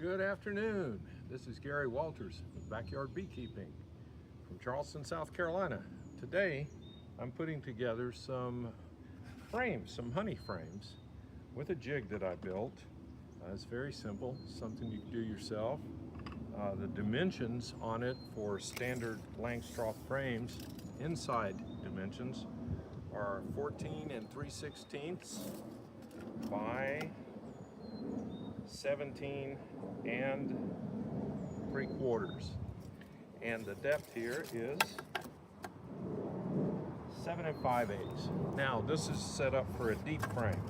Good afternoon. This is Gary Walters with Backyard Beekeeping from Charleston, South Carolina. Today I'm putting together some frames, some honey frames with a jig that I built. It's very simple, something you can do yourself. The dimensions on it for standard Langstroth frames, inside dimensions, are 14 3/16 by 17 3/4, and the depth here is 7 5/8. Now this is set up for a deep frame.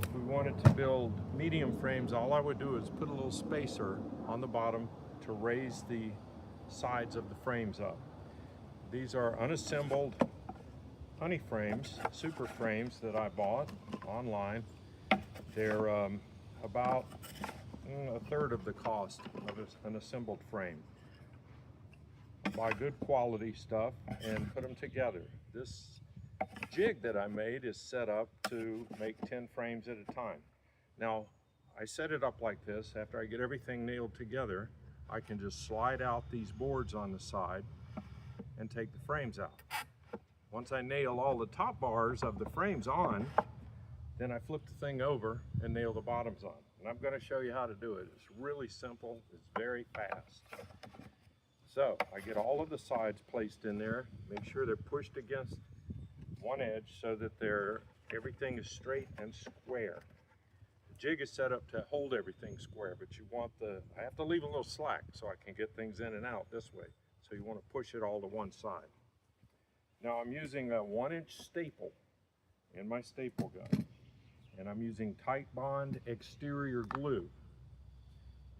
If we wanted to build medium frames, all I would do is put a little spacer on the bottom to raise the sides of the frames up. These are unassembled honey frames, super frames that I bought online. They're about a third of the cost of an assembled frame. Buy good quality stuff and put them together. This jig that I made is set up to make 10 frames at a time. Now, I set it up like this. After I get everything nailed together, I can just slide out these boards on the side and take the frames out. Once I nail all the top bars of the frames on, then I flip the thing over and nail the bottoms on. And I'm going to show you how to do it. It's really simple. It's very fast. So I get all of the sides placed in there. Make sure they're pushed against one edge so that everything is straight and square. The jig is set up to hold everything square, but I have to leave a little slack so I can get things in and out this way. So you want to push it all to one side. Now I'm using a 1-inch staple in my staple gun. And I'm using Titebond exterior glue.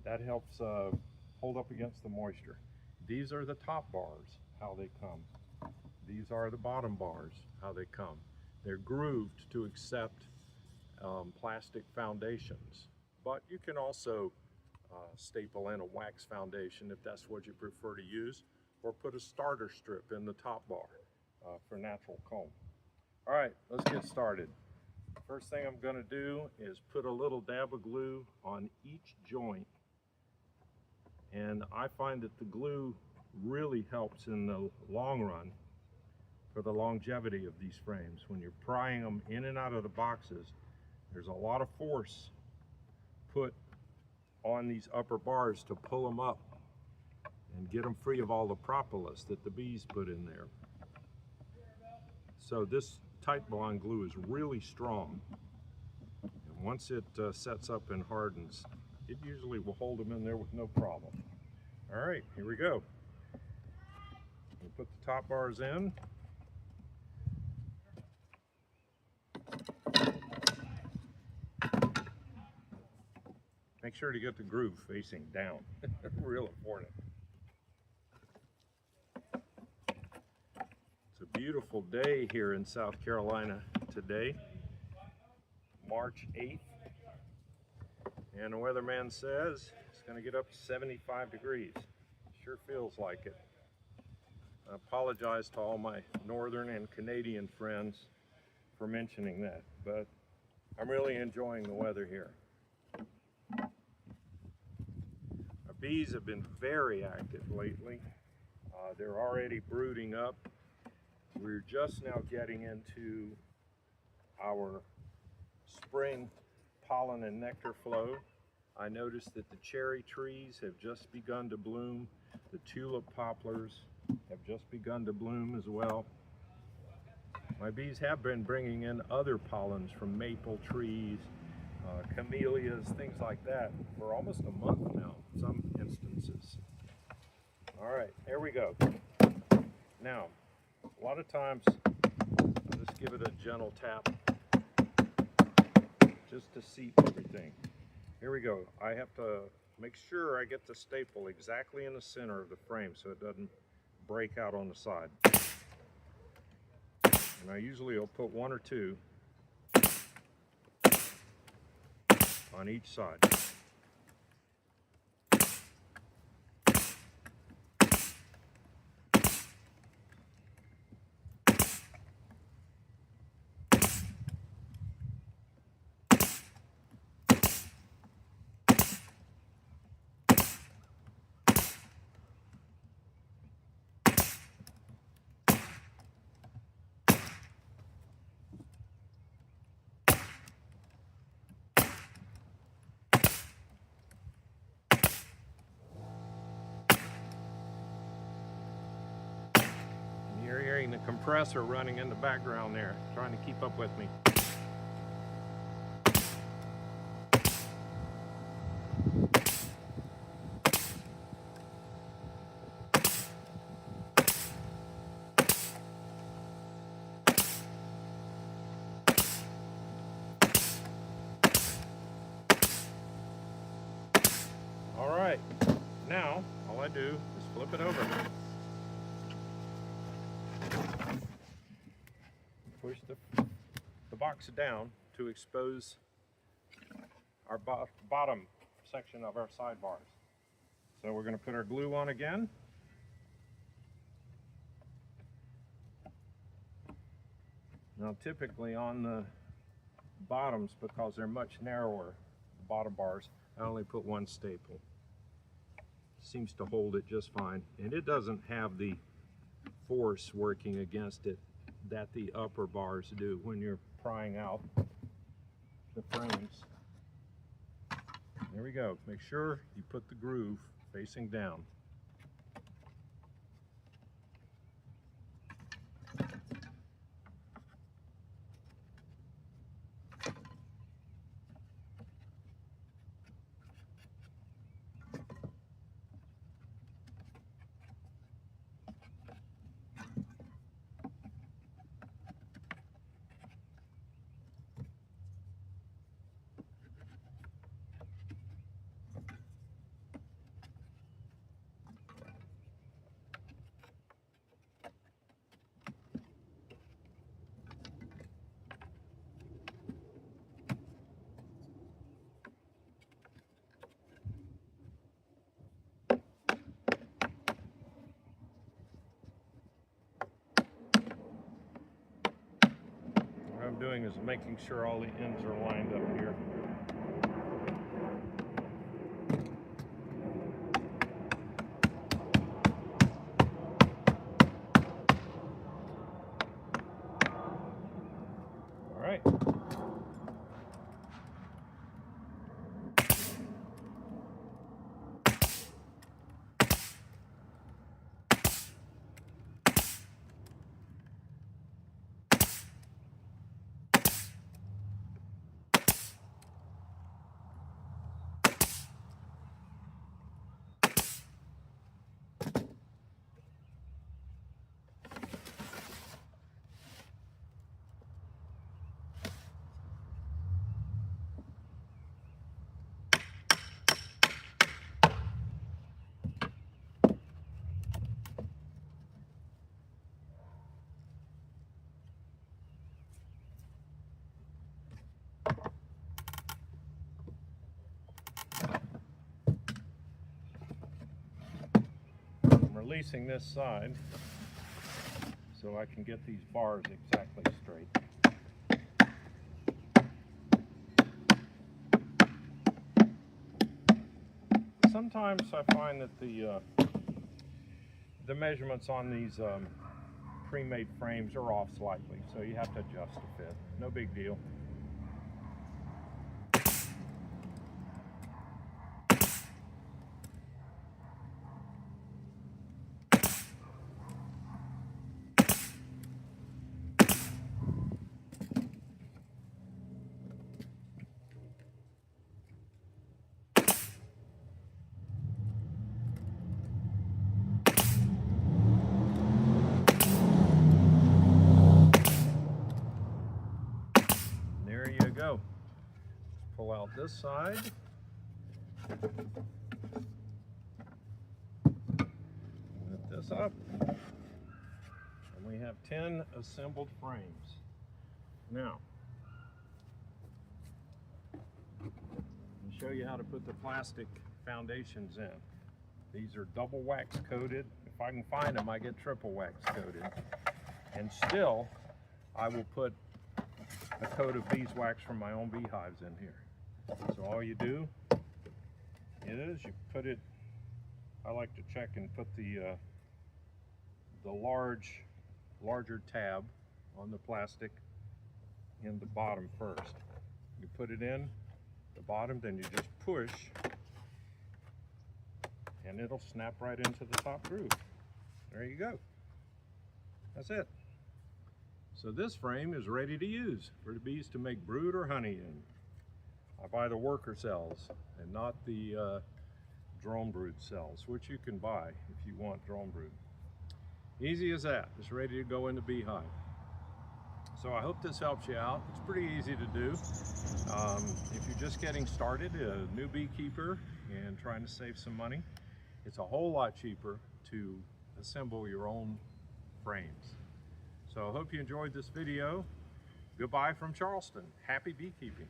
That helps hold up against the moisture. These are the top bars, how they come. These are the bottom bars, how they come. They're grooved to accept plastic foundations. But you can also staple in a wax foundation if that's what you prefer to use, or put a starter strip in the top bar for natural comb. All right, let's get started. First thing I'm going to do is put a little dab of glue on each joint, and I find that the glue really helps in the long run for the longevity of these frames. When you're prying them in and out of the boxes, there's a lot of force put on these upper bars to pull them up and get them free of all the propolis that the bees put in there. So this Titebond glue is really strong, and once it sets up and hardens, it usually will hold them in there with no problem. All right, here we go. We'll put the top bars in. Make sure to get the groove facing down. Real important. Beautiful day here in South Carolina today, March 8th, and the weatherman says it's going to get up to 75 degrees. Sure feels like it. I apologize to all my northern and Canadian friends for mentioning that, but I'm really enjoying the weather here. Our bees have been very active lately. They're already brooding up. We're just now getting into our spring pollen and nectar flow. I noticed that the cherry trees have just begun to bloom. The tulip poplars have just begun to bloom as well. My bees have been bringing in other pollens from maple trees, camellias, things like that for almost a month now, in some instances. All right, there we go. Now, a lot of times, I'll just give it a gentle tap just to seat everything. Here we go. I have to make sure I get the staple exactly in the center of the frame so it doesn't break out on the side. And I usually will put one or two on each side. compressor running in the background there, trying to keep up with me. All right, now all I do is flip it over. Push the box down to expose our bottom section of our sidebars. So we're going to put our glue on again. Now typically on the bottoms, because they're much narrower, the bottom bars, I only put one staple. Seems to hold it just fine, and it doesn't have the force working against it that the upper bars do when you're prying out the frames. There we go. Make sure you put the groove facing down. What I'm doing is making sure all the ends are lined up here. All right. Releasing this side so I can get these bars exactly straight. Sometimes I find that the measurements on these pre-made frames are off slightly, so you have to adjust to fit. No big deal. Go. Pull out this side. Lift this up. And we have 10 assembled frames. Now, I'll show you how to put the plastic foundations in. These are double wax coated. If I can find them, I get triple wax coated. And still, I will put a coat of beeswax from my own beehives in here. So all you do is you put it, I like to check and put the larger tab on the plastic in the bottom first. You put it in the bottom, then you just push and it'll snap right into the top groove. There you go. That's it. So this frame is ready to use for the bees to make brood or honey in. I buy the worker cells and not the drone brood cells, which you can buy if you want drone brood. Easy as that. It's ready to go in the beehive. So I hope this helps you out. It's pretty easy to do. If you're just getting started, a new beekeeper and trying to save some money, it's a whole lot cheaper to assemble your own frames. So I hope you enjoyed this video. Goodbye from Charleston. Happy beekeeping.